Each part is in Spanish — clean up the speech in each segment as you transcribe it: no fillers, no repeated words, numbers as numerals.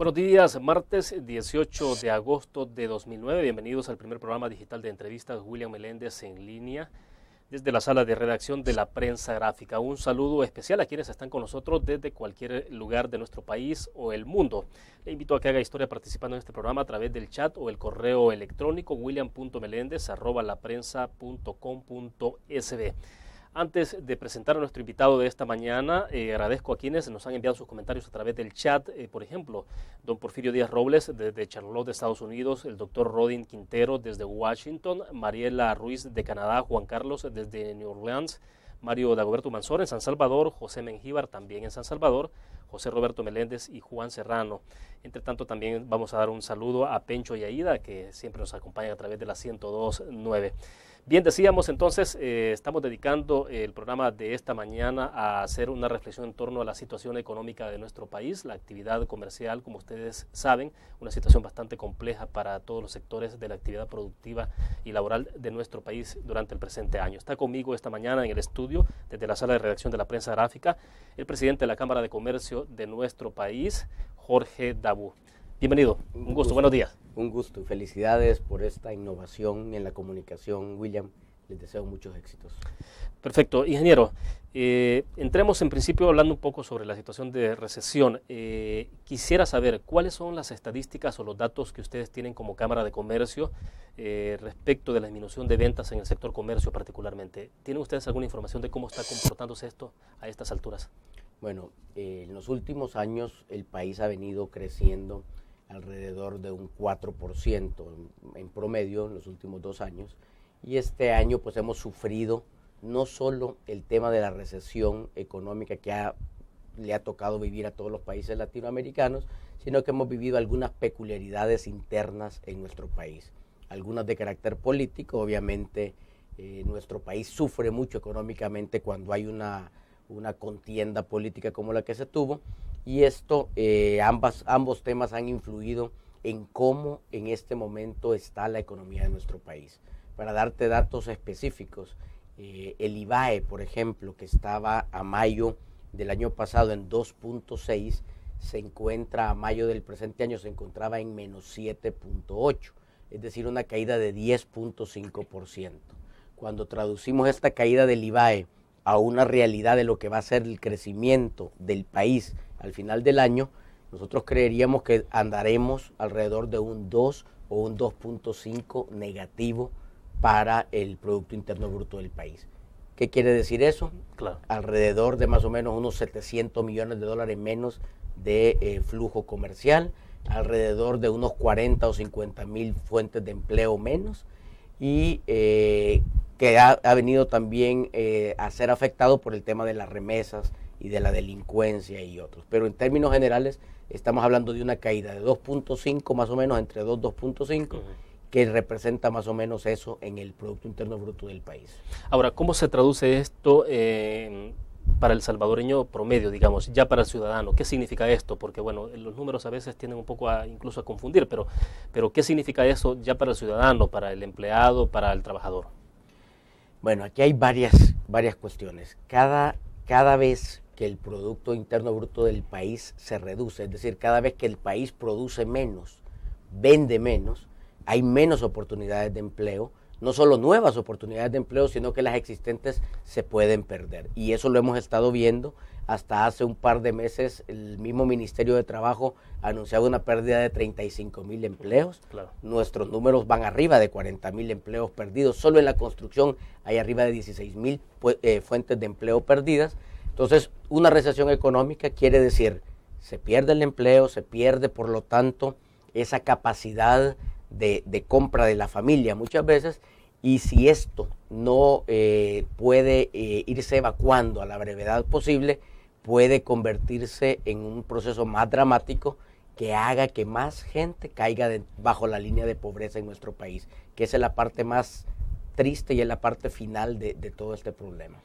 Buenos días, martes 18 de agosto de 2009. Bienvenidos al primer programa digital de entrevistas William Meléndez en línea desde la sala de redacción de la prensa gráfica. Un saludo especial a quienes están con nosotros desde cualquier lugar de nuestro país o el mundo. Le invito a que haga historia participando en este programa a través del chat o el correo electrónico william.melendez@laprensa.com.sb. Antes de presentar a nuestro invitado de esta mañana, agradezco a quienes nos han enviado sus comentarios a través del chat. Por ejemplo, don Porfirio Díaz Robles desde Charlotte, de Estados Unidos, el doctor Rodin Quintero desde Washington, Mariela Ruiz de Canadá, Juan Carlos desde New Orleans, Mario Dagoberto Manzor en San Salvador, José Mengíbar también en San Salvador, José Roberto Meléndez y Juan Serrano. Entre tanto, también vamos a dar un saludo a Pencho y Aida, que siempre nos acompañan a través de la 102.9. Bien, decíamos entonces, estamos dedicando el programa de esta mañana a hacer una reflexión en torno a la situación económica de nuestro país, la actividad comercial, como ustedes saben, una situación bastante compleja para todos los sectores de la actividad productiva y laboral de nuestro país durante el presente año. Está conmigo esta mañana en el estudio, desde la sala de redacción de la prensa gráfica, el presidente de la Cámara de Comercio de nuestro país, Jorge Dabú. Bienvenido, un gusto, buenos días. Un gusto y felicidades por esta innovación en la comunicación, William. Les deseo muchos éxitos. Perfecto. Ingeniero, entremos en principio hablando un poco sobre la situación de recesión. Quisiera saber cuáles son las estadísticas o los datos que ustedes tienen como Cámara de Comercio respecto de la disminución de ventas en el sector comercio particularmente. ¿Tienen ustedes alguna información de cómo está comportándose esto a estas alturas? Bueno, en los últimos años el país ha venido creciendo alrededor de un 4% en promedio en los últimos 2 años, y este año pues hemos sufrido no solo el tema de la recesión económica que le ha tocado vivir a todos los países latinoamericanos, sino que hemos vivido algunas peculiaridades internas en nuestro país, algunas de carácter político. Obviamente nuestro país sufre mucho económicamente cuando hay una contienda política como la que se tuvo, y esto, ambos temas han influido en cómo en este momento está la economía de nuestro país. Para darte datos específicos, el IVAE, por ejemplo, que estaba a mayo del año pasado en 2.6, se encuentra a mayo del presente año, se encontraba en menos 7.8, es decir, una caída de 10.5%. Cuando traducimos esta caída del IVAE a una realidad de lo que va a ser el crecimiento del país al final del año, nosotros creeríamos que andaremos alrededor de un 2 o un 2.5 negativo para el Producto Interno Bruto del país. ¿Qué quiere decir eso? Claro. Alrededor de más o menos unos 700 millones de dólares menos de flujo comercial, alrededor de unos 40 o 50 mil fuentes de empleo menos, y que ha venido también a ser afectado por el tema de las remesas y de la delincuencia y otros. Pero en términos generales estamos hablando de una caída de 2.5 más o menos, entre 2 y 2.5, que representa más o menos eso en el Producto Interno Bruto del país. Ahora, ¿cómo se traduce esto para el salvadoreño promedio, digamos, ya para el ciudadano? ¿Qué significa esto? Porque, bueno, los números a veces tienden un poco incluso a confundir, pero ¿qué significa eso ya para el ciudadano, para el empleado, para el trabajador? Bueno, aquí hay varias cuestiones. Cada vez que el Producto Interno Bruto del país se reduce, es decir, cada vez que el país produce menos, vende menos, hay menos oportunidades de empleo, no solo nuevas oportunidades de empleo, sino que las existentes se pueden perder. Y eso lo hemos estado viendo. Hasta hace un par de meses el mismo Ministerio de Trabajo anunciaba una pérdida de 35,000 empleos. Claro. Nuestros números van arriba de 40,000 empleos perdidos. Solo en la construcción hay arriba de 16,000 fuentes de empleo perdidas. Entonces, una recesión económica quiere decir, se pierde el empleo, se pierde por lo tanto esa capacidad de compra de la familia muchas veces, y si esto no puede irse evacuando a la brevedad posible, puede convertirse en un proceso más dramático que haga que más gente caiga bajo la línea de pobreza en nuestro país, que esa es la parte más triste y es la parte final de todo este problema.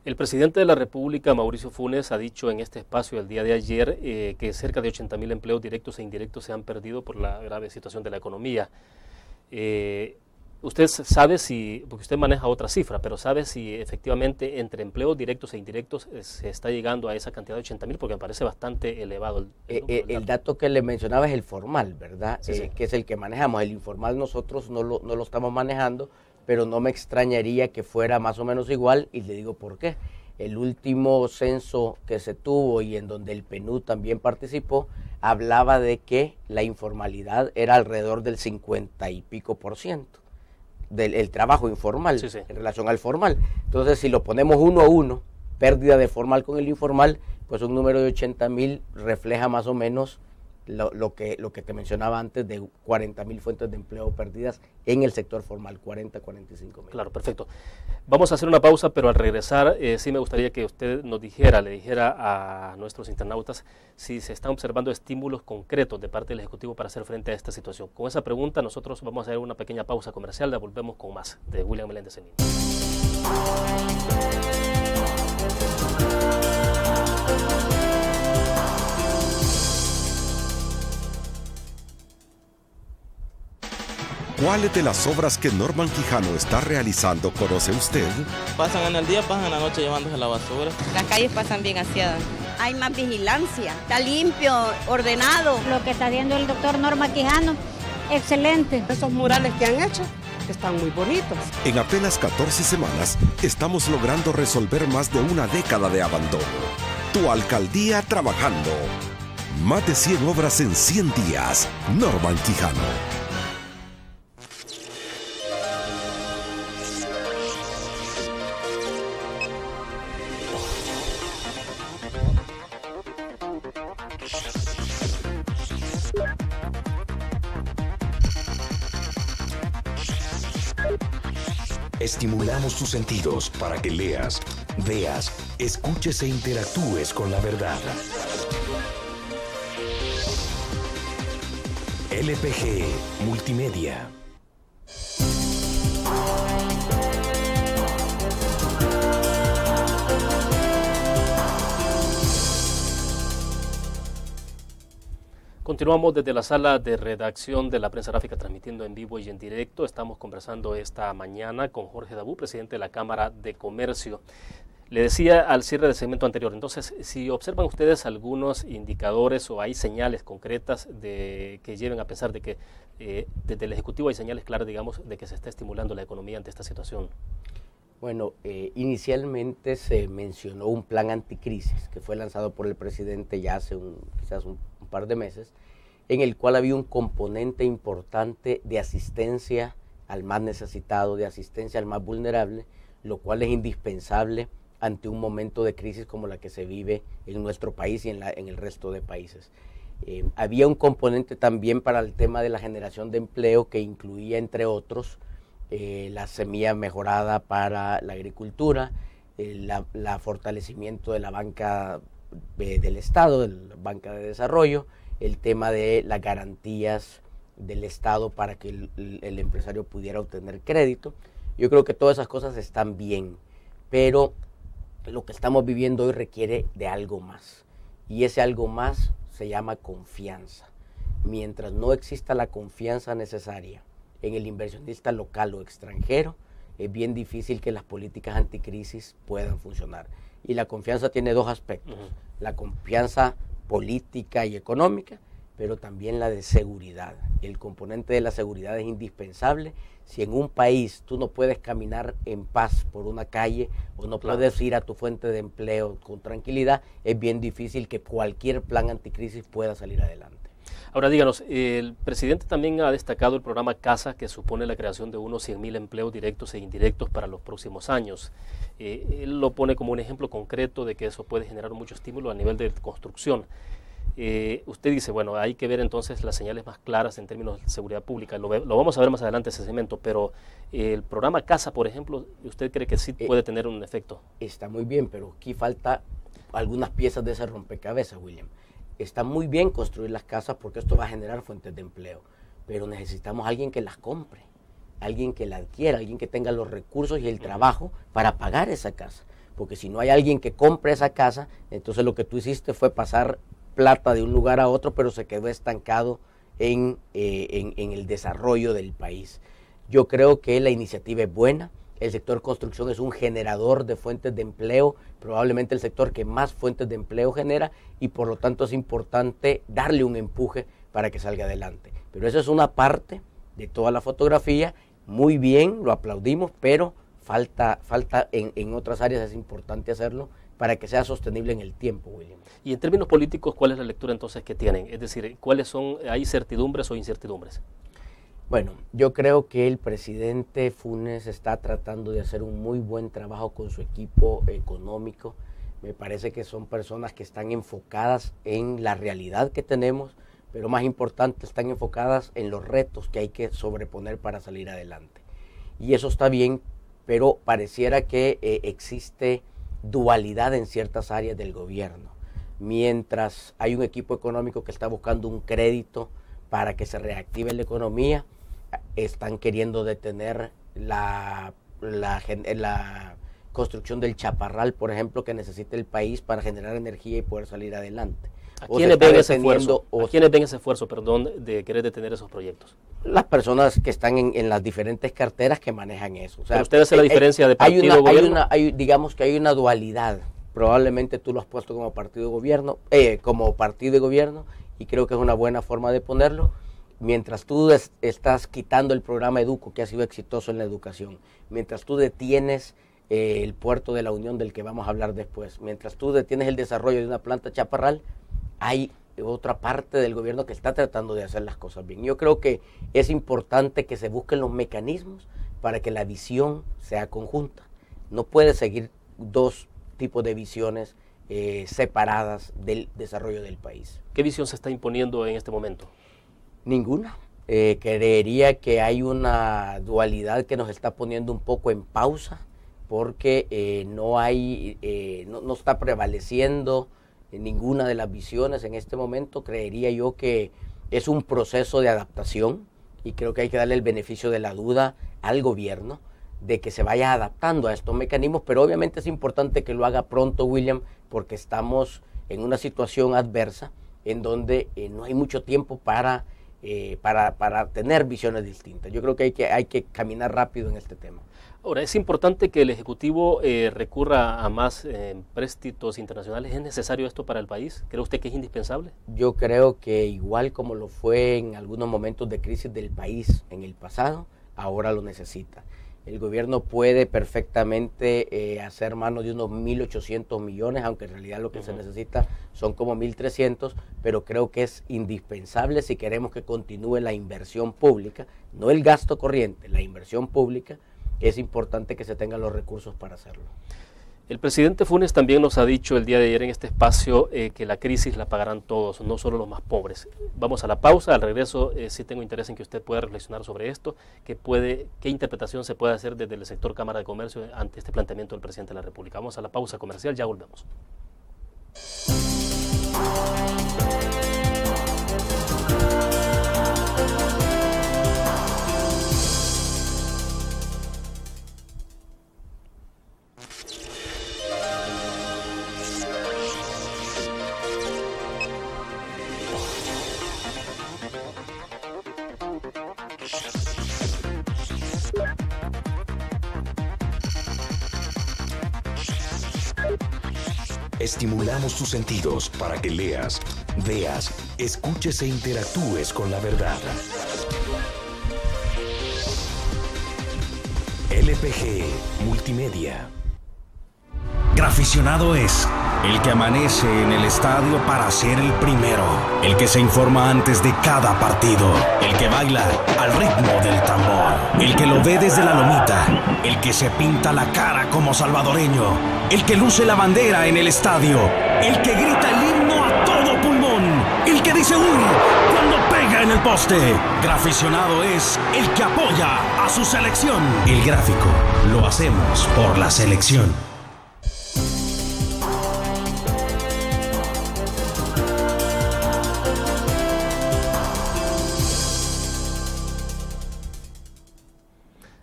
El presidente de la República, Mauricio Funes, ha dicho en este espacio el día de ayer que cerca de 80,000 empleos directos e indirectos se han perdido por la grave situación de la economía. Usted sabe si, porque usted maneja otra cifra, pero sabe si efectivamente entre empleos directos e indirectos se está llegando a esa cantidad de 80,000, porque me parece bastante elevado. El dato que le mencionaba es el formal, ¿verdad? Sí, sí. Que es el que manejamos. El informal nosotros no lo estamos manejando, pero no me extrañaría que fuera más o menos igual, y le digo por qué. El último censo que se tuvo y en donde el PNUD también participó, hablaba de que la informalidad era alrededor del 50 y pico % del trabajo informal, sí, sí, en relación al formal. Entonces, si lo ponemos uno a uno, pérdida de formal con el informal, pues un número de 80,000 refleja más o menos lo que te mencionaba antes, de 40,000 fuentes de empleo perdidas en el sector formal, 45,000. Claro, perfecto. Vamos a hacer una pausa, pero al regresar sí me gustaría que usted le dijera a nuestros internautas si se están observando estímulos concretos de parte del Ejecutivo para hacer frente a esta situación. Con esa pregunta nosotros vamos a hacer una pequeña pausa comercial, la volvemos con más de William Meléndez en línea. ¿Cuáles de las obras que Norman Quijano está realizando conoce usted? Pasan en el día, pasan en la noche llevándose la basura. Las calles pasan bien aseadas. Hay más vigilancia, está limpio, ordenado. Lo que está haciendo el doctor Norman Quijano, excelente. Esos murales que han hecho están muy bonitos. En apenas 14 semanas estamos logrando resolver más de una década de abandono. Tu alcaldía trabajando. Más de 100 obras en 100 días. Norman Quijano. Estimulamos tus sentidos para que leas, veas, escuches e interactúes con la verdad. LPG Multimedia. Continuamos desde la sala de redacción de la Prensa Gráfica, transmitiendo en vivo y en directo. Estamos conversando esta mañana con Jorge Dabú, presidente de la Cámara de Comercio. Le decía al cierre del segmento anterior, entonces, si observan ustedes algunos indicadores o hay señales concretas que lleven a pensar de que desde el Ejecutivo hay señales claras, digamos, de que se está estimulando la economía ante esta situación. Bueno, inicialmente se mencionó un plan anticrisis que fue lanzado por el presidente ya hace quizás un par de meses, en el cual había un componente importante de asistencia al más necesitado, de asistencia al más vulnerable, lo cual es indispensable ante un momento de crisis como la que se vive en nuestro país y en el resto de países. Había un componente también para el tema de la generación de empleo que incluía, entre otros, la semilla mejorada para la agricultura, la fortalecimiento de la banca del Estado, de la banca de desarrollo, el tema de las garantías del Estado para que el empresario pudiera obtener crédito. Yo creo que todas esas cosas están bien, pero lo que estamos viviendo hoy requiere de algo más, y ese algo más se llama confianza. Mientras no exista la confianza necesaria en el inversionista local o extranjero, es bien difícil que las políticas anticrisis puedan funcionar. Y la confianza tiene dos aspectos, la confianza política y económica, pero también la de seguridad. El componente de la seguridad es indispensable. Si en un país tú no puedes caminar en paz por una calle o no puedes ir a tu fuente de empleo con tranquilidad, es bien difícil que cualquier plan anticrisis pueda salir adelante. Ahora díganos, el presidente también ha destacado el programa CASA, que supone la creación de unos 100,000 empleos directos e indirectos para los próximos años. Él lo pone como un ejemplo concreto de que eso puede generar mucho estímulo a nivel de construcción. Usted dice, bueno, hay que ver entonces las señales más claras en términos de seguridad pública. Lo vamos a ver más adelante ese segmento, pero el programa CASA, por ejemplo, ¿usted cree que sí puede tener un efecto? Está muy bien, pero aquí falta algunas piezas de ese rompecabezas, William. Está muy bien construir las casas porque esto va a generar fuentes de empleo, pero necesitamos a alguien que las compre, alguien que la adquiera, alguien que tenga los recursos y el trabajo para pagar esa casa. Porque si no hay alguien que compre esa casa, entonces lo que tú hiciste fue pasar plata de un lugar a otro, pero se quedó estancado en el desarrollo del país. Yo creo que la iniciativa es buena. El sector construcción es un generador de fuentes de empleo, probablemente el sector que más fuentes de empleo genera, y por lo tanto es importante darle un empuje para que salga adelante. Pero eso es una parte de toda la fotografía. Muy bien, lo aplaudimos, pero falta en otras áreas, es importante hacerlo para que sea sostenible en el tiempo, William. Y en términos políticos, ¿cuál es la lectura entonces que tienen? Es decir, ¿hay certidumbres o incertidumbres? Bueno, yo creo que el presidente Funes está tratando de hacer un muy buen trabajo con su equipo económico. Me parece que son personas que están enfocadas en la realidad que tenemos, pero más importante, están enfocadas en los retos que hay que sobreponer para salir adelante. Y eso está bien, pero pareciera que existe dualidad en ciertas áreas del gobierno. Mientras hay un equipo económico que está buscando un crédito para que se reactive la economía, están queriendo detener la construcción del chaparral, por ejemplo, que necesita el país para generar energía y poder salir adelante. ¿A quiénes ven ese esfuerzo, de querer detener esos proyectos? Las personas que están en las diferentes carteras que manejan eso. O sea, pero usted hace la diferencia de partido y gobierno. Digamos que hay una dualidad. Probablemente tú lo has puesto como partido y gobierno, y creo que es una buena forma de ponerlo. Mientras tú estás quitando el programa Educo, que ha sido exitoso en la educación, mientras tú detienes el puerto de la Unión, del que vamos a hablar después, mientras tú detienes el desarrollo de una planta chaparral, hay otra parte del gobierno que está tratando de hacer las cosas bien. Yo creo que es importante que se busquen los mecanismos para que la visión sea conjunta. No puede seguir dos tipos de visiones separadas del desarrollo del país. ¿Qué visión se está imponiendo en este momento? Ninguna. Creería que hay una dualidad que nos está poniendo un poco en pausa, porque no está prevaleciendo ninguna de las visiones en este momento. Creería yo que es un proceso de adaptación, y creo que hay que darle el beneficio de la duda al gobierno de que se vaya adaptando a estos mecanismos, pero obviamente es importante que lo haga pronto, William, porque estamos en una situación adversa en donde no hay mucho tiempo para tener visiones distintas. Yo creo que hay que caminar rápido en este tema. Ahora, es importante que el Ejecutivo recurra a más préstitos internacionales. ¿Es necesario esto para el país? ¿Cree usted que es indispensable? Yo creo que igual como lo fue en algunos momentos de crisis del país en el pasado, ahora lo necesita. El gobierno puede perfectamente hacer mano de unos 1.800 millones, aunque en realidad lo que se necesita son como 1.300, pero creo que es indispensable si queremos que continúe la inversión pública, no el gasto corriente, la inversión pública. Es importante que se tengan los recursos para hacerlo. El presidente Funes también nos ha dicho el día de ayer en este espacio que la crisis la pagarán todos, no solo los más pobres. Vamos a la pausa, al regreso sí tengo interés en que usted pueda reflexionar sobre esto, qué interpretación se puede hacer desde el sector Cámara de Comercio ante este planteamiento del presidente de la República. Vamos a la pausa comercial, ya volvemos. Estimulamos tus sentidos para que leas, veas, escuches e interactúes con la verdad. LPG Multimedia. Graficionado es el que amanece en el estadio para ser el primero, el que se informa antes de cada partido, el que baila al ritmo del tambor, el que lo ve desde la lomita, el que se pinta la cara como salvadoreño, el que luce la bandera en el estadio, el que grita el himno a todo pulmón, el que dice ¡uy! Cuando pega en el poste. Graficionado es el que apoya a su selección. El gráfico lo hacemos por la selección.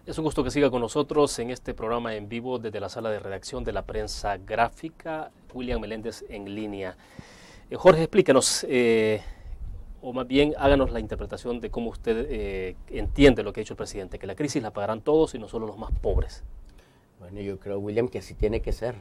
Es un gusto que siga con nosotros en este programa en vivo desde la sala de redacción de la prensa gráfica. William Meléndez en línea. Jorge, explícanos, o más bien háganos la interpretación de cómo usted entiende lo que ha dicho el presidente, que la crisis la pagarán todos y no solo los más pobres. Bueno, yo creo, William, que así tiene que ser.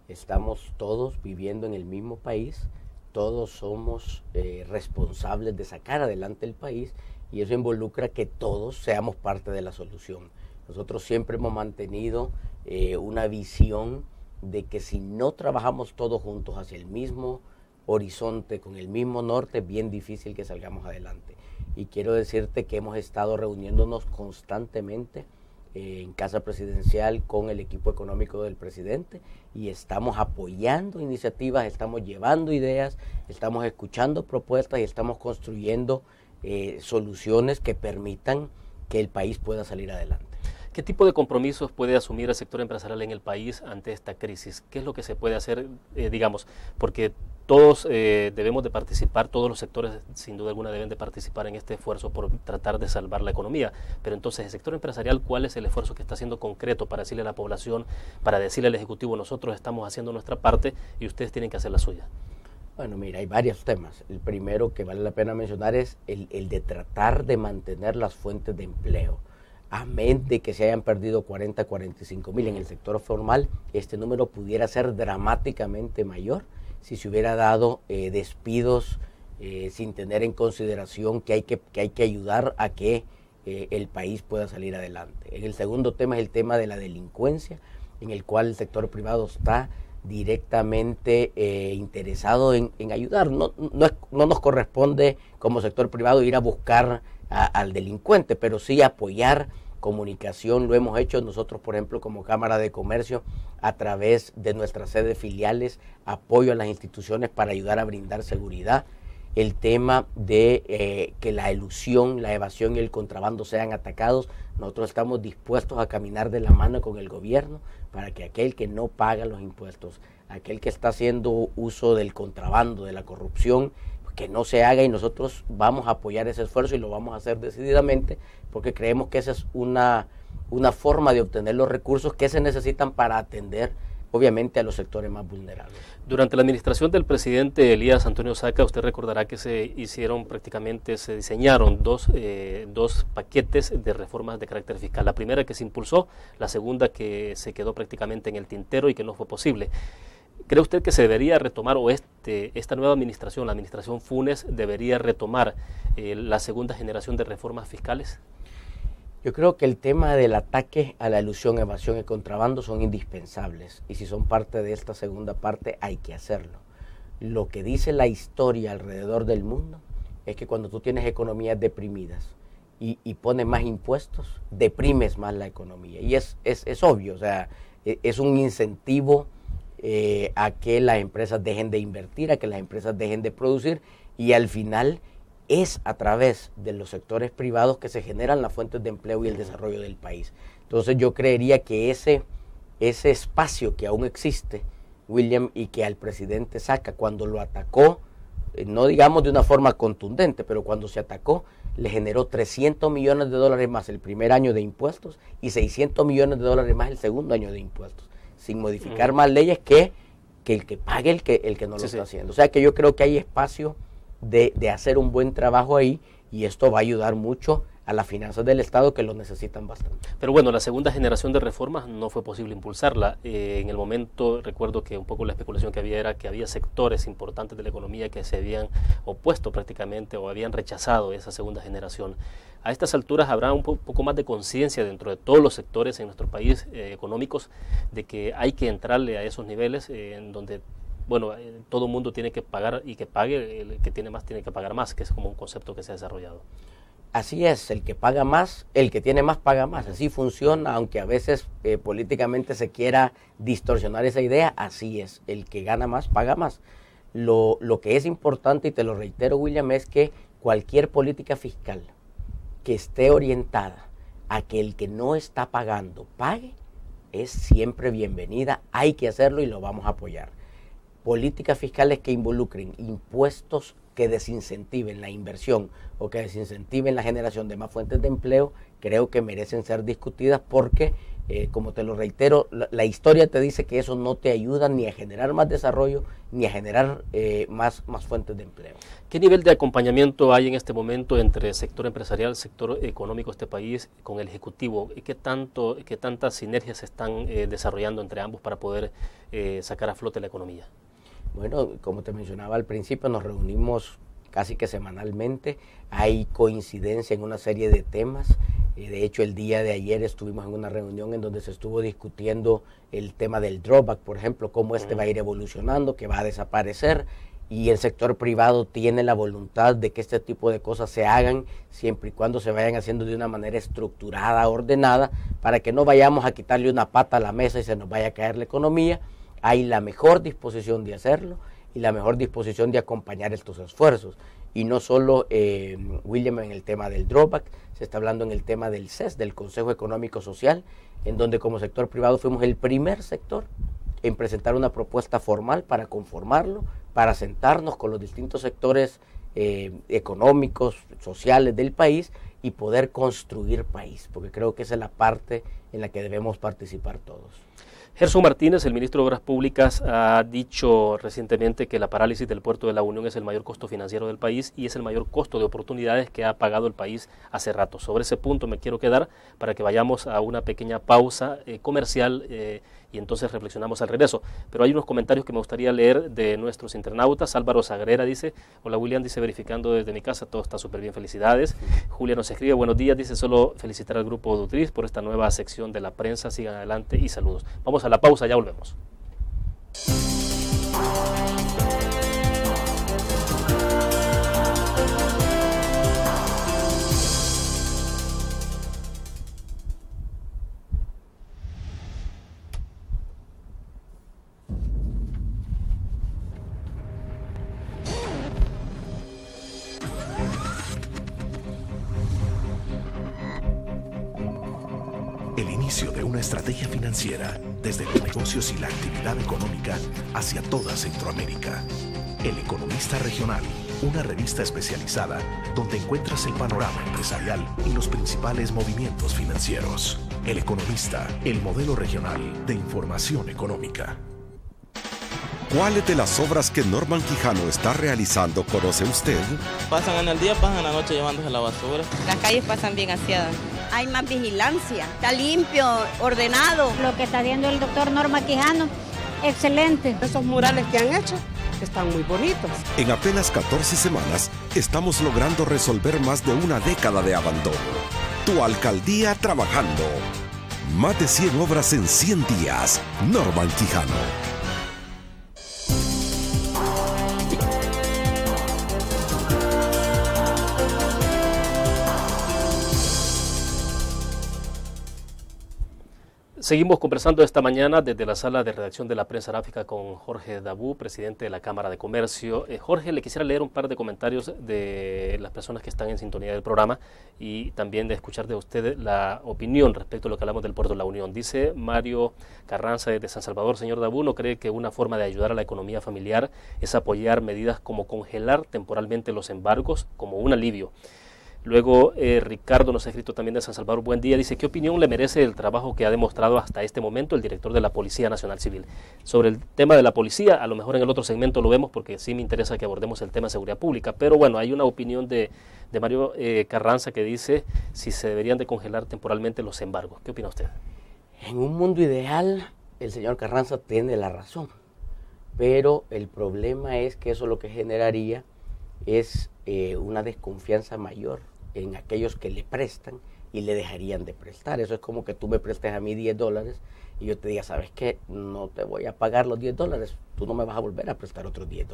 Estamos todos viviendo en el mismo país, todos somos responsables de sacar adelante el país y eso involucra que todos seamos parte de la solución. Nosotros siempre hemos mantenido una visión de que si no trabajamos todos juntos hacia el mismo horizonte, con el mismo norte, es bien difícil que salgamos adelante. Y quiero decirte que hemos estado reuniéndonos constantemente en Casa Presidencial con el equipo económico del presidente y estamos apoyando iniciativas, estamos llevando ideas, estamos escuchando propuestas y estamos construyendo soluciones que permitan que el país pueda salir adelante. ¿Qué tipo de compromisos puede asumir el sector empresarial en el país ante esta crisis? ¿Qué es lo que se puede hacer, digamos, porque todos debemos de participar, todos los sectores sin duda alguna deben de participar en este esfuerzo por tratar de salvar la economía, pero entonces el sector empresarial, ¿cuál es el esfuerzo que está haciendo concreto para decirle a la población, para decirle al Ejecutivo, nosotros estamos haciendo nuestra parte y ustedes tienen que hacer la suya? Bueno, mira, hay varios temas. El primero que vale la pena mencionar es el de tratar de mantener las fuentes de empleo. Amén de que se hayan perdido 40, 45 mil en el sector formal, este número pudiera ser dramáticamente mayor si se hubiera dado despidos sin tener en consideración que hay que ayudar a que el país pueda salir adelante. El segundo tema es el tema de la delincuencia, en el cual el sector privado está directamente interesado en ayudar. No nos corresponde como sector privado ir a buscar al delincuente, pero sí apoyar comunicación. Lo hemos hecho nosotros, por ejemplo, como Cámara de Comercio, a través de nuestras sedes filiales, apoyo a las instituciones para ayudar a brindar seguridad. El tema de que la elusión, la evasión y el contrabando sean atacados, nosotros estamos dispuestos a caminar de la mano con el gobierno para que aquel que no paga los impuestos, aquel que está haciendo uso del contrabando, de la corrupción, que no se haga, y nosotros vamos a apoyar ese esfuerzo y lo vamos a hacer decididamente porque creemos que esa es una forma de obtener los recursos que se necesitan para atender obviamente a los sectores más vulnerables. Durante la administración del presidente Elías Antonio Saca, usted recordará que se diseñaron dos paquetes de reformas de carácter fiscal. La primera que se impulsó, la segunda que se quedó prácticamente en el tintero y que no fue posible. ¿Cree usted que se debería retomar, o esta nueva administración, la administración Funes, debería retomar la segunda generación de reformas fiscales? Yo creo que el tema del ataque a la elusión, evasión y contrabando son indispensables, y si son parte de esta segunda parte hay que hacerlo. Lo que dice la historia alrededor del mundo es que cuando tú tienes economías deprimidas y pones más impuestos, deprimes más la economía, y es obvio, o sea, es un incentivo a que las empresas dejen de invertir, a que las empresas dejen de producir, y al final es a través de los sectores privados que se generan las fuentes de empleo y el desarrollo del país. Entonces yo creería que ese espacio que aún existe, William, y que al presidente Saca cuando lo atacó, no digamos de una forma contundente, pero cuando se atacó, le generó 300 millones de dólares más el primer año de impuestos y 600 millones de dólares más el segundo año de impuestos, sin modificar más leyes que el que pague el que no lo está haciendo. O sea que yo creo que hay espacio de hacer un buen trabajo ahí, y esto va a ayudar mucho a las finanzas del Estado, que lo necesitan bastante. Pero bueno, la segunda generación de reformas no fue posible impulsarla. En el momento recuerdo que un poco la especulación que había era que había sectores importantes de la economía que se habían opuesto prácticamente o habían rechazado esa segunda generación. A estas alturas habrá un poco más de conciencia dentro de todos los sectores en nuestro país económicos de que hay que entrarle a esos niveles en donde, bueno, todo el mundo tiene que pagar, y que pague, el que tiene más tiene que pagar más, que es como un concepto que se ha desarrollado. Así es, el que paga más, el que tiene más paga más, así funciona, aunque a veces políticamente se quiera distorsionar esa idea, así es, el que gana más paga más. Lo que es importante, y te lo reitero, William, es que cualquier política fiscal que esté orientada a que el que no está pagando pague, es siempre bienvenida, hay que hacerlo y lo vamos a apoyar. Políticas fiscales que involucren impuestos que desincentiven la inversión o que desincentiven la generación de más fuentes de empleo, creo que merecen ser discutidas porque, como te lo reitero, la historia te dice que eso no te ayuda ni a generar más desarrollo ni a generar más fuentes de empleo. ¿Qué nivel de acompañamiento hay en este momento entre el sector empresarial, el sector económico de este país con el Ejecutivo? ¿Y qué tantas sinergias se están desarrollando entre ambos para poder sacar a flote la economía? Bueno, como te mencionaba al principio, nos reunimos casi que semanalmente, hay coincidencia en una serie de temas. De hecho, el día de ayer estuvimos en una reunión en donde se estuvo discutiendo el tema del drawback, por ejemplo, cómo va a ir evolucionando, que va a desaparecer, y el sector privado tiene la voluntad de que este tipo de cosas se hagan siempre y cuando se vayan haciendo de una manera estructurada, ordenada, para que no vayamos a quitarle una pata a la mesa y se nos vaya a caer la economía. Hay la mejor disposición de hacerlo y la mejor disposición de acompañar estos esfuerzos. Y no solo, William, en el tema del drawback, se está hablando en el tema del CES, del Consejo Económico Social, en donde como sector privado fuimos el primer sector en presentar una propuesta formal para conformarlo, para sentarnos con los distintos sectores económicos, sociales del país y poder construir país, porque creo que esa es la parte en la que debemos participar todos. Gerson Martínez, el ministro de Obras Públicas, ha dicho recientemente que la parálisis del puerto de la Unión es el mayor costo financiero del país y es el mayor costo de oportunidades que ha pagado el país hace rato. Sobre ese punto me quiero quedar para que vayamos a una pequeña pausa comercial y entonces reflexionamos al regreso. Pero hay unos comentarios que me gustaría leer de nuestros internautas. Álvaro Sagrera dice: hola William, dice, verificando desde mi casa, todo está súper bien, felicidades. Julia nos escribe: buenos días, dice, solo felicitar al grupo Dutriz por esta nueva sección de la prensa, sigan adelante y saludos. Vamos a la pausa, ya volvemos. El inicio de una estrategia financiera desde los negocios y la actividad económica hacia toda Centroamérica. El Economista Regional, una revista especializada donde encuentras el panorama empresarial y los principales movimientos financieros. El Economista, el modelo regional de información económica. ¿Cuáles de las obras que Norman Quijano está realizando conoce usted? Pasan en el día, pasan en la noche llevándose la basura. Las calles pasan bien aseadas. Hay más vigilancia, está limpio, ordenado. Lo que está haciendo el doctor Norman Quijano, excelente. Esos murales que han hecho están muy bonitos. En apenas 14 semanas estamos logrando resolver más de una década de abandono. Tu alcaldía trabajando. Más de 100 obras en 100 días. Norman Quijano. Seguimos conversando esta mañana desde la sala de redacción de la prensa gráfica con Jorge Dabú, presidente de la Cámara de Comercio. Jorge, le quisiera leer un par de comentarios de las personas que están en sintonía del programa y también de escuchar de usted la opinión respecto a lo que hablamos del Puerto de la Unión. Dice Mario Carranza desde San Salvador: señor Dabú, ¿no cree que una forma de ayudar a la economía familiar es apoyar medidas como congelar temporalmente los embargos como un alivio? Luego Ricardo nos ha escrito también de San Salvador: buen día, dice, ¿qué opinión le merece el trabajo que ha demostrado hasta este momento el director de la Policía Nacional Civil? Sobre el tema de la policía, a lo mejor en el otro segmento lo vemos porque sí me interesa que abordemos el tema de seguridad pública, pero bueno, hay una opinión de Mario Carranza que dice si se deberían de congelar temporalmente los embargos. ¿Qué opina usted? En un mundo ideal, el señor Carranza tiene la razón, pero el problema es que eso lo que generaría es una desconfianza mayor en aquellos que le prestan y le dejarían de prestar. Eso es como que tú me prestes a mí $10 y yo te diga, ¿sabes qué? No te voy a pagar los $10, tú no me vas a volver a prestar otros $10.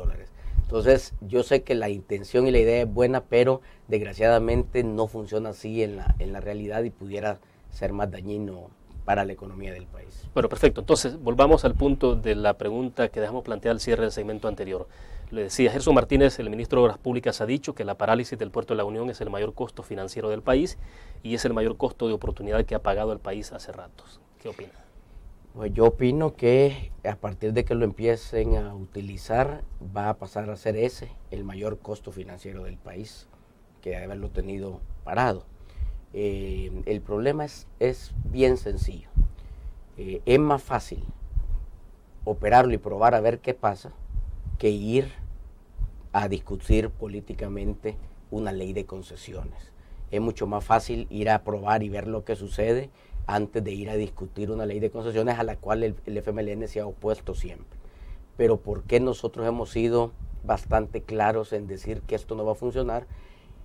Entonces, yo sé que la intención y la idea es buena, pero desgraciadamente no funciona así en la realidad y pudiera ser más dañino para la economía del país. Bueno, perfecto. Entonces, volvamos al punto de la pregunta que dejamos planteada al cierre del segmento anterior. Le decía, Gerson Martínez, el ministro de Obras Públicas, ha dicho que la parálisis del Puerto de la Unión es el mayor costo financiero del país y es el mayor costo de oportunidad que ha pagado el país hace ratos. ¿Qué opina? Pues yo opino que a partir de que lo empiecen a utilizar, va a pasar a ser ese el mayor costo financiero del país, que haberlo tenido parado. El problema es bien sencillo. Es más fácil operarlo y probar a ver qué pasa que ir a discutir políticamente una ley de concesiones. Es mucho más fácil ir a probar y ver lo que sucede antes de ir a discutir una ley de concesiones a la cual el FMLN se ha opuesto siempre. Pero ¿por qué nosotros hemos sido bastante claros en decir que esto no va a funcionar?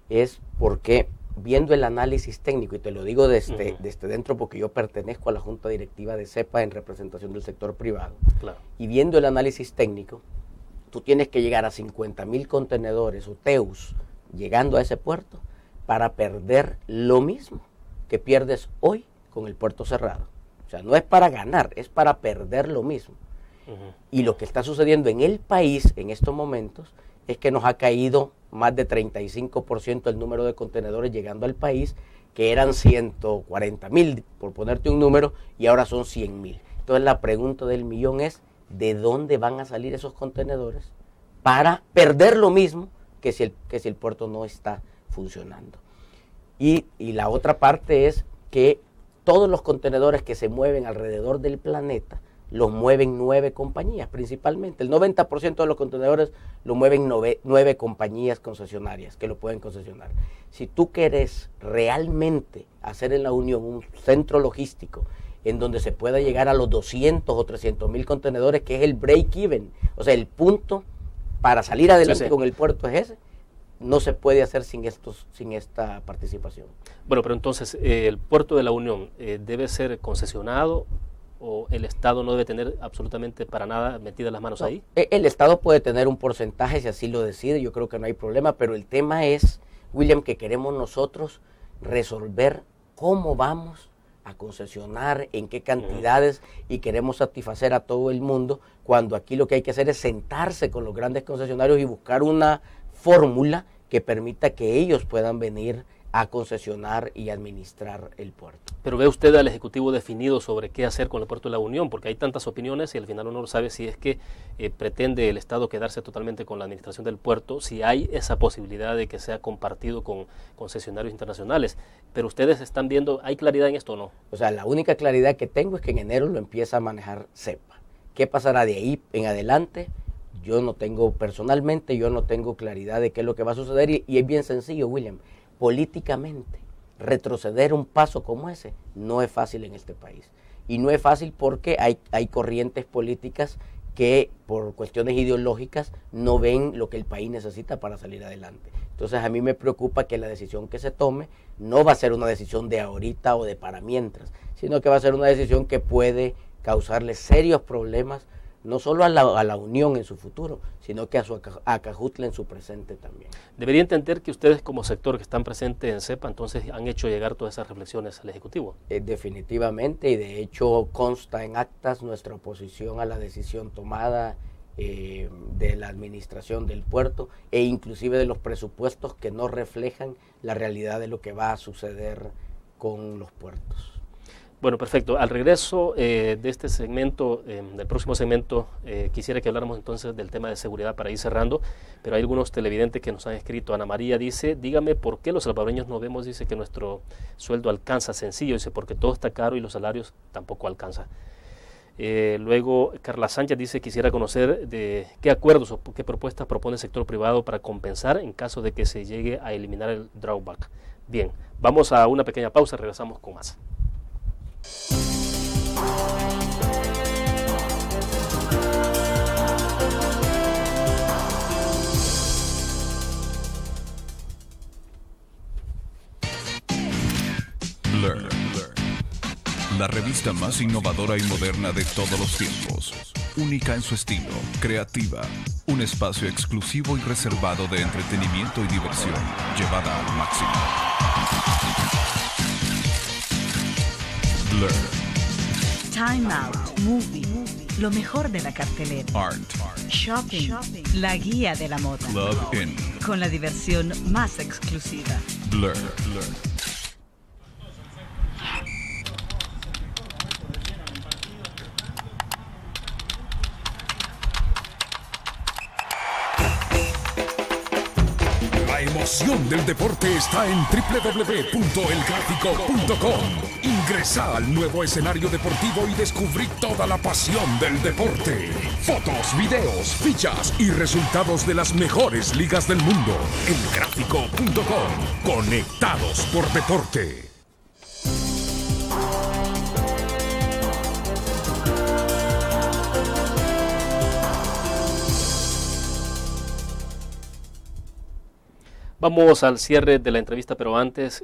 Es porque viendo el análisis técnico, y te lo digo desde dentro porque yo pertenezco a la Junta Directiva de CEPA en representación del sector privado, claro. Y viendo el análisis técnico, tú tienes que llegar a 50,000 contenedores o TEUs llegando a ese puerto para perder lo mismo que pierdes hoy con el puerto cerrado. O sea, no es para ganar, es para perder lo mismo. Y lo que está sucediendo en el país en estos momentos es que nos ha caído más de 35% el número de contenedores llegando al país, que eran 140,000, por ponerte un número, y ahora son 100,000. Entonces la pregunta del millón es, ¿de dónde van a salir esos contenedores para perder lo mismo que si el puerto no está funcionando? Y la otra parte es que todos los contenedores que se mueven alrededor del planeta los mueven 9 compañías principalmente. El 90% de los contenedores lo mueven 9 compañías concesionarias que lo pueden concesionar. Si tú quieres realmente hacer en la Unión un centro logístico en donde se pueda llegar a los 200 o 300,000 contenedores, que es el break-even, o sea, el punto para salir adelante con el puerto es ese, no se puede hacer sin esta participación. Bueno, pero entonces, ¿el puerto de la Unión debe ser concesionado o el Estado no debe tener absolutamente para nada metidas las manos ahí? El Estado puede tener un porcentaje si así lo decide, yo creo que no hay problema, pero el tema es, William, que queremos nosotros resolver cómo vamos a concesionar, en qué cantidades, y queremos satisfacer a todo el mundo, cuando aquí lo que hay que hacer es sentarse con los grandes concesionarios y buscar una fórmula que permita que ellos puedan venir a concesionar y administrar el puerto. Pero ¿ve usted al Ejecutivo definido sobre qué hacer con el puerto de la Unión? Porque hay tantas opiniones y al final uno no sabe si es que pretende el Estado quedarse totalmente con la administración del puerto, si hay esa posibilidad de que sea compartido con concesionarios internacionales. Pero ustedes están viendo, ¿hay claridad en esto o no? O sea, la única claridad que tengo es que en enero lo empieza a manejar CEPA. ¿Qué pasará de ahí en adelante? Yo no tengo claridad de qué es lo que va a suceder y es bien sencillo, William. Políticamente, retroceder un paso como ese no es fácil en este país. Y no es fácil porque hay corrientes políticas que por cuestiones ideológicas no ven lo que el país necesita para salir adelante. Entonces a mí me preocupa que la decisión que se tome no va a ser una decisión de ahorita o de para mientras, sino que va a ser una decisión que puede causarle serios problemas no solo a la Unión en su futuro, sino que a Cajutla en su presente también. Debería entender que ustedes como sector que están presentes en CEPA, entonces han hecho llegar todas esas reflexiones al Ejecutivo. Definitivamente, y de hecho consta en actas nuestra oposición a la decisión tomada de la administración del puerto e inclusive de los presupuestos que no reflejan la realidad de lo que va a suceder con los puertos. Bueno, perfecto. Al regreso de este segmento, del próximo segmento, quisiera que habláramos entonces del tema de seguridad para ir cerrando, pero hay algunos televidentes que nos han escrito. Ana María dice, dígame por qué los salvadoreños no vemos, dice, que nuestro sueldo alcanza. Sencillo, dice, porque todo está caro y los salarios tampoco alcanzan. Luego Carla Sánchez dice, quisiera conocer de qué acuerdos o qué propuestas propone el sector privado para compensar en caso de que se llegue a eliminar el drawback. Bien, vamos a una pequeña pausa, regresamos con más. Blur, la revista más innovadora y moderna de todos los tiempos, única en su estilo, creativa, un espacio exclusivo y reservado de entretenimiento y diversión, llevada al máximo. Blur. Time Out Movie, lo mejor de la cartelera. Art. Shopping, la guía de la moda. Club In, con la diversión más exclusiva. Blur. pasión del deporte está en www.elgráfico.com. Ingresa al nuevo escenario deportivo y descubrí toda la pasión del deporte. Fotos, videos, fichas y resultados de las mejores ligas del mundo. Elgráfico.com. Conectados por deporte. Vamos al cierre de la entrevista, pero antes,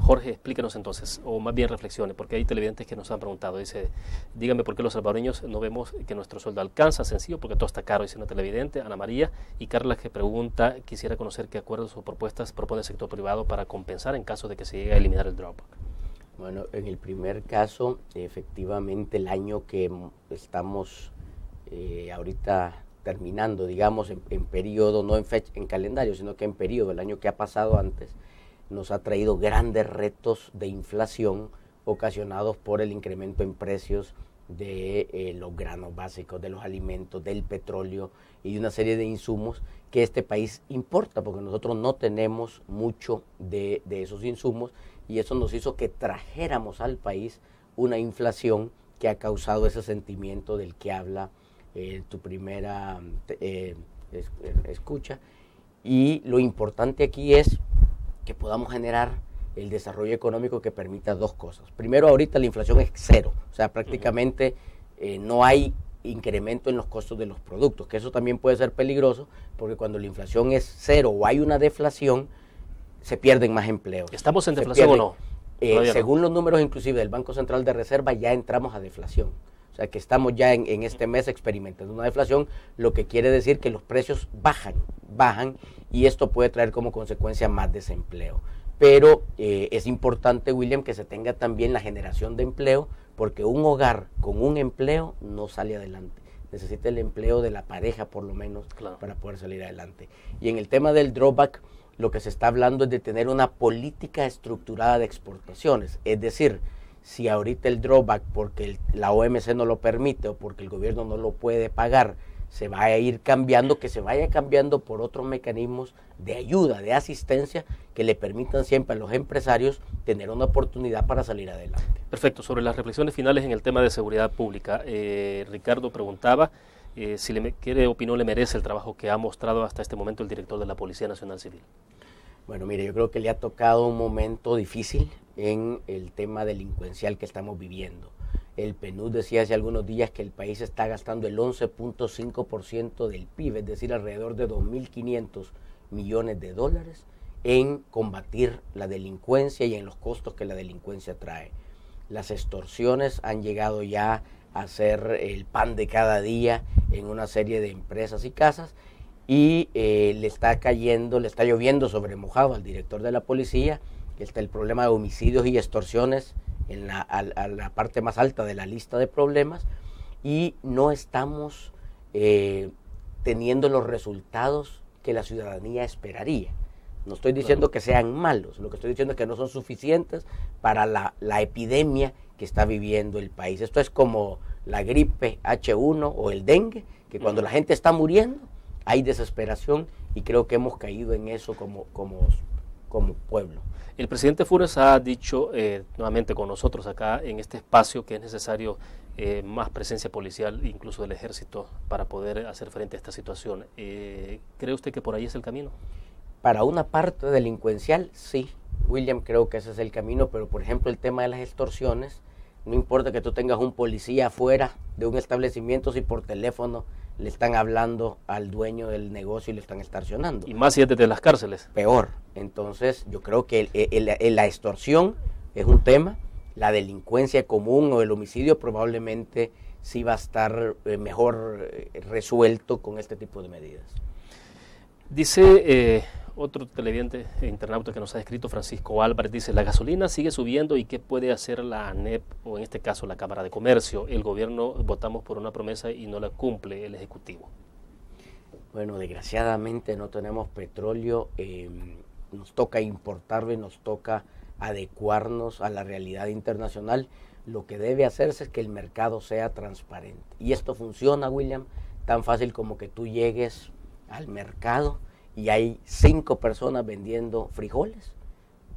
Jorge, explíquenos entonces, o más bien reflexione, porque hay televidentes que nos han preguntado. Dice, dígame por qué los salvadoreños no vemos que nuestro sueldo alcanza. Sencillo, porque todo está caro, dice una televidente, Ana María. Y Carla, que pregunta, quisiera conocer qué acuerdos o propuestas propone el sector privado para compensar en caso de que se llegue a eliminar el drawback. Bueno, en el primer caso, efectivamente, el año que estamos ahorita terminando, digamos, en periodo, no en fecha, en calendario, sino que en periodo, el año que ha pasado antes, nos ha traído grandes retos de inflación ocasionados por el incremento en precios de los granos básicos, de los alimentos, del petróleo y de una serie de insumos que este país importa, porque nosotros no tenemos mucho de esos insumos, y eso nos hizo que trajéramos al país una inflación que ha causado ese sentimiento del que habla tu primera escucha. Y lo importante aquí es que podamos generar el desarrollo económico que permita dos cosas. Primero, ahorita la inflación es cero, o sea, prácticamente no hay incremento en los costos de los productos, que eso también puede ser peligroso, porque cuando la inflación es cero o hay una deflación, se pierden más empleos. ¿Estamos en deflación o no? Según los números inclusive del Banco Central de Reserva, ya entramos a deflación. O sea, que estamos ya en este mes experimentando una deflación, lo que quiere decir que los precios bajan, y esto puede traer como consecuencia más desempleo. Pero es importante, William, que se tenga también la generación de empleo, porque un hogar con un empleo no sale adelante. Necesita el empleo de la pareja, por lo menos, claro, para poder salir adelante. Y en el tema del drawback, lo que se está hablando es de tener una política estructurada de exportaciones. Es decir, si ahorita el drawback, porque la OMC no lo permite o porque el gobierno no lo puede pagar, se va a ir cambiando, que se vaya cambiando por otros mecanismos de ayuda, de asistencia, que le permitan siempre a los empresarios tener una oportunidad para salir adelante. Perfecto. Sobre las reflexiones finales en el tema de seguridad pública, Ricardo preguntaba qué opinión le merece el trabajo que ha mostrado hasta este momento el director de la Policía Nacional Civil. Bueno, mire, yo creo que le ha tocado un momento difícil en el tema delincuencial que estamos viviendo. El PNUD decía hace algunos días que el país está gastando el 11.5% del PIB, es decir, alrededor de 2.500 millones de dólares en combatir la delincuencia y en los costos que la delincuencia trae. Las extorsiones han llegado ya a ser el pan de cada día en una serie de empresas y casas, y le está lloviendo sobre mojado al director de la policía, que está el problema de homicidios y extorsiones a la parte más alta de la lista de problemas, y no estamos teniendo los resultados que la ciudadanía esperaría. No estoy diciendo que sean malos, lo que estoy diciendo es que no son suficientes para la epidemia que está viviendo el país. Esto es como la gripe H1 o el dengue, que cuando la gente está muriendo hay desesperación, y creo que hemos caído en eso como pueblo. El presidente Funes ha dicho nuevamente con nosotros acá en este espacio que es necesario más presencia policial, incluso del ejército, para poder hacer frente a esta situación. ¿Cree usted que por ahí es el camino? Para una parte delincuencial, sí, William, creo que ese es el camino, pero por ejemplo el tema de las extorsiones, no importa que tú tengas un policía afuera de un establecimiento, si por teléfono le están hablando al dueño del negocio y le están extorsionando. Y más si es desde las cárceles. Peor. Entonces yo creo que la extorsión es un tema, la delincuencia común o el homicidio probablemente sí va a estar mejor resuelto con este tipo de medidas. Dice otro televidente internauta que nos ha escrito, Francisco Álvarez, dice: la gasolina sigue subiendo, ¿y qué puede hacer la ANEP o en este caso la Cámara de Comercio? El gobierno votamos por una promesa y no la cumple el Ejecutivo. Bueno, desgraciadamente no tenemos petróleo, nos toca importarlo y nos toca adecuarnos a la realidad internacional. Lo que debe hacerse es que el mercado sea transparente. Y esto funciona, William, tan fácil como que tú llegues al mercado y hay 5 personas vendiendo frijoles,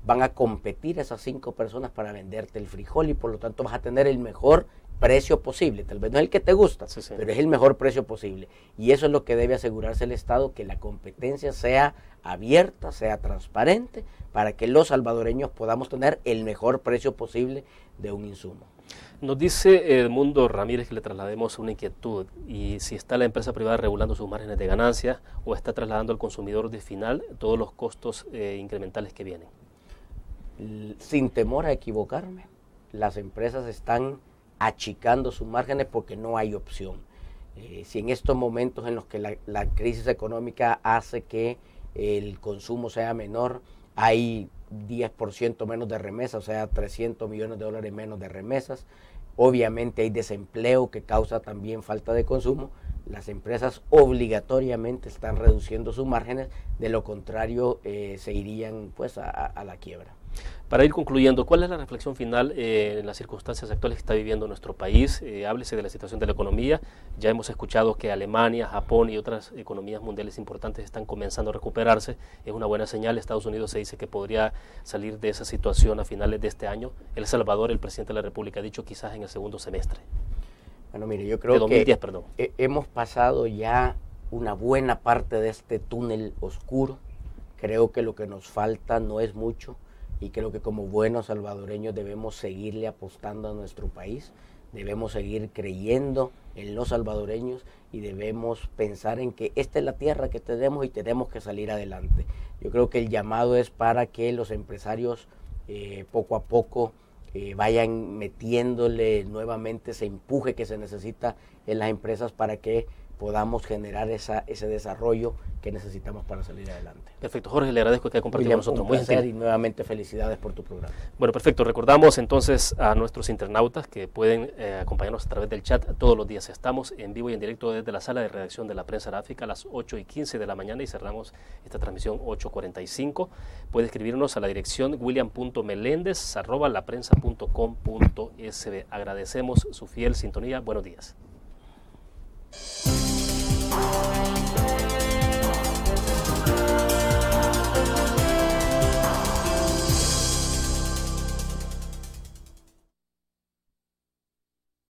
van a competir esas 5 personas para venderte el frijol y por lo tanto vas a tener el mejor precio posible. Tal vez no es el que te gusta, pero es el mejor precio posible. Y eso es lo que debe asegurarse el Estado, que la competencia sea abierta, sea transparente, para que los salvadoreños podamos tener el mejor precio posible de un insumo. Nos dice Edmundo Ramírez que le traslademos una inquietud, y si está la empresa privada regulando sus márgenes de ganancia o está trasladando al consumidor de final todos los costos incrementales que vienen. Sin temor a equivocarme, las empresas están achicando sus márgenes porque no hay opción. Si en estos momentos en los que la crisis económica hace que el consumo sea menor, hay 10% menos de remesas, o sea, 300 millones de dólares menos de remesas. Obviamente hay desempleo que causa también falta de consumo. Las empresas obligatoriamente están reduciendo sus márgenes, de lo contrario se irían pues a la quiebra. Para ir concluyendo, ¿cuál es la reflexión final en las circunstancias actuales que está viviendo nuestro país? Háblese de la situación de la economía. Ya hemos escuchado que Alemania, Japón y otras economías mundiales importantes están comenzando a recuperarse. Es una buena señal. Estados Unidos se dice que podría salir de esa situación a finales de este año. El Salvador, el presidente de la República, ha dicho quizás en el segundo semestre. Bueno, mire, yo creo que hemos pasado ya una buena parte de este túnel oscuro. Creo que lo que nos falta no es mucho. Y creo que como buenos salvadoreños debemos seguirle apostando a nuestro país, debemos seguir creyendo en los salvadoreños y debemos pensar en que esta es la tierra que tenemos y tenemos que salir adelante. Yo creo que el llamado es para que los empresarios poco a poco vayan metiéndole nuevamente ese empuje que se necesita en las empresas para que podamos generar ese desarrollo que necesitamos para salir adelante. Perfecto, Jorge, le agradezco que haya compartido con nosotros. Muy gentil. Y nuevamente felicidades por tu programa. Bueno, perfecto. Recordamos entonces a nuestros internautas que pueden acompañarnos a través del chat todos los días. Estamos en vivo y en directo desde la sala de redacción de la Prensa Gráfica a las 8:15 de la mañana y cerramos esta transmisión 8:45. Puede escribirnos a la dirección william.melendez@laprensa.com.sb. Agradecemos su fiel sintonía. Buenos días.